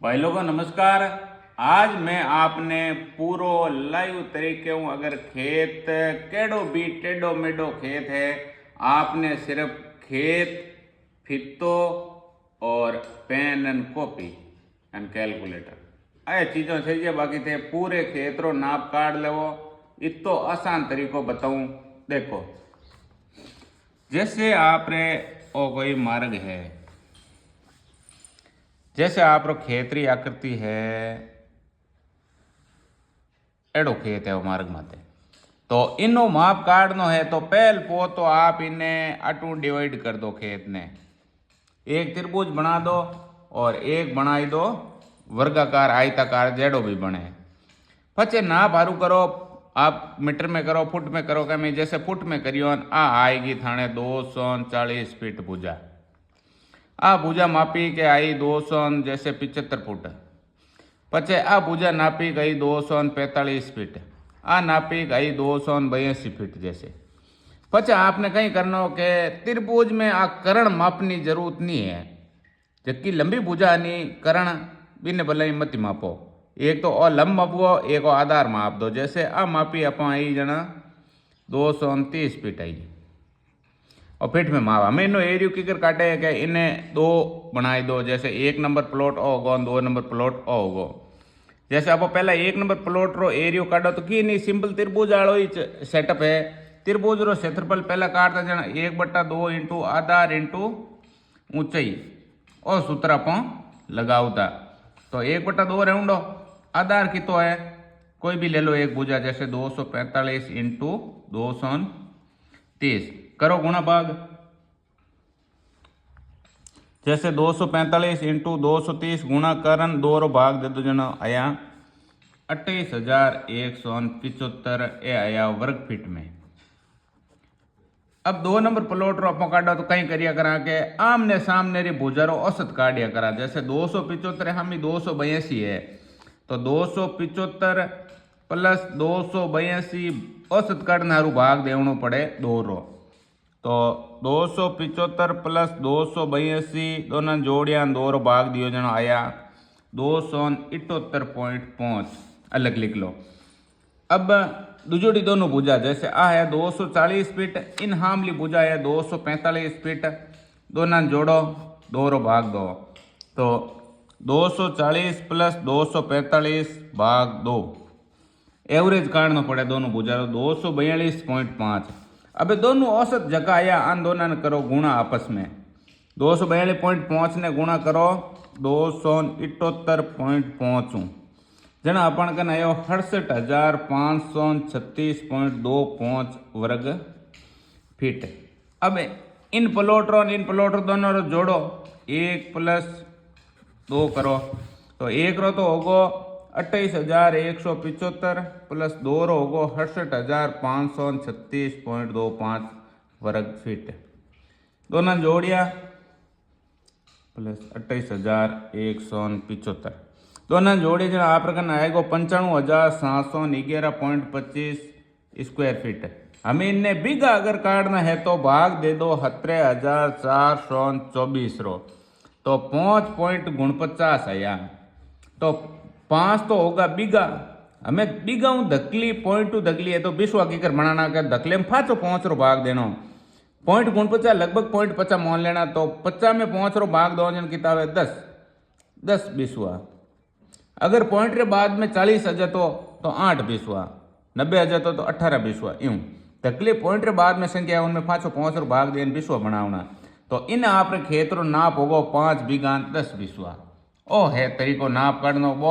भाई लोगों नमस्कार। आज मैं आपने पूरो लाइव तरीके हूँ अगर खेत केड़ो भी टेढ़ो मेढ़ो खेत है, आपने सिर्फ खेत फितो और pen and copy and calculator ये चीज़ों चाहिए। बाकी थे पूरे खेत रो नाप काट लेवो। इतो आसान तरीको बताऊं। देखो, जैसे आपने ओ कोई मार्ग है, जैसे आप रो खेतरी आकृति है, एड़ो खेत है वो मार्ग माते, तो इनो माप काटनो है तो पहल पो तो आप इन्हें अटू डिवाइड कर दो। खेत ने एक त्रिभुज बना दो और एक बनाई दो वर्गाकार आयताकार जेड़ो भी बने। पचे ना भारू करो, आप मीटर में करो फुट में करो, क्या मैं जैसे फुट में करियो आ आएगी थाने 240 फीट भुजा। आ भुजा मापी के आई 200 जैसे 75 फुट। पचे आ भुजा नापी गई 245 फीट। आ नापी गई 282 फीट जैसे। पचे आपने कहीं करना के त्रिभुज में आ करण मापनी जरूरत नहीं है, जबकि लंबी भुजा नहीं करण बिन भले मत मापो। एक तो और लंब मापो, एक और आधार माप दो। जैसे आ मापी आप आई जना 229 फीट आई और फीट में माप हमें इनो एरियो किकर काटे है कि इन्हें दो बनाई दो। जैसे एक नंबर प्लॉट ओ होगो, 2 नंबर प्लॉट ओ होगो। जैसे आप पहला एक नंबर प्लॉट रो एरियो काटो तो की नहीं, सिंपल त्रिभुज वालों ही सेटअप है। त्रिभुज रो क्षेत्रफल पहला काटता जाना 1/2 इंटू आधार इंटू ऊंचाई और सूत्र आप लगावता। तो 1/2 राउंडो आधार कितो है, कोई भी ले लो एक भुजा। जैसे 245 इंटू 230 करो गुणा भाग। जैसे 245 इंटू 230 गुणा करन 2 रो भाग दे दो जना आया 28,175 ए आया वर्ग फीट में। अब 2 नंबर प्लॉट रो आप काटो तो कहीं करिया करा के आमने सामने री भुजा रो औसत काटिया करा। जैसे 275 हम 282 है, तो 275 प्लस 282 औसत काटना हारू भाग देवनो पड़े 2 रो। तो 275 प्लस 282 दोनों जोड़िया 2 रो भाग दियो जना आया 278.5 अलग लिख लो। अब दुजोड़ी दोनों भुजा जैसे आ है 240 फीट, इन हामली भुजा है 245 फीट, दोनों जोड़ो 2 रो भाग दो। तो 240 प्लस 245 भाग 2 एवरेज काटना पड़े दोनों भुजा 242.5। अब दोनों औसत जगह आया आन दोनों ने करो गुणा आपस में। 242.5 ने गुणा करो 278.5 जना अपन कन आयो 68,536.25 वर्ग फीट। अब इन प्लॉट दोनों रो जोड़ो 1 प्लस 2 करो तो एक रो तो होगो 28,175 प्लस 2 रो होगो 68,536.25 वर्ग फीट। दोनों जोड़िया प्लस 28,175 दोनों जोड़े जो आप आएगा 95,711.25 स्क्वायर फीट। हमें इन्हें बीघा अगर काटना है तो भाग दे दो 17,424 रो, तो 5.49 आया। तो 5 तो होगा बीघा, हमें बीघा हूँ धकली पॉइंट टू धकली है तो 20 की कर बनाना कर धकले में 5 रो भाग देना। 0.49 लगभग 0.50 मान लेना, तो 50 में 5 रो भाग दो जन किताब है 10 20। अगर पॉइंट रे बाद में 40 आ जातो तो 8 20, 90 आ जातो तो 18 20 यूं धकली पॉइंट रे बाद में संख्या उनमें 5 रो भाग देन 20 बनावना। तो इन आप खेत रो नाप होगो 5 बीघा 10 20। ओ है तरीको नाप करनो बहुत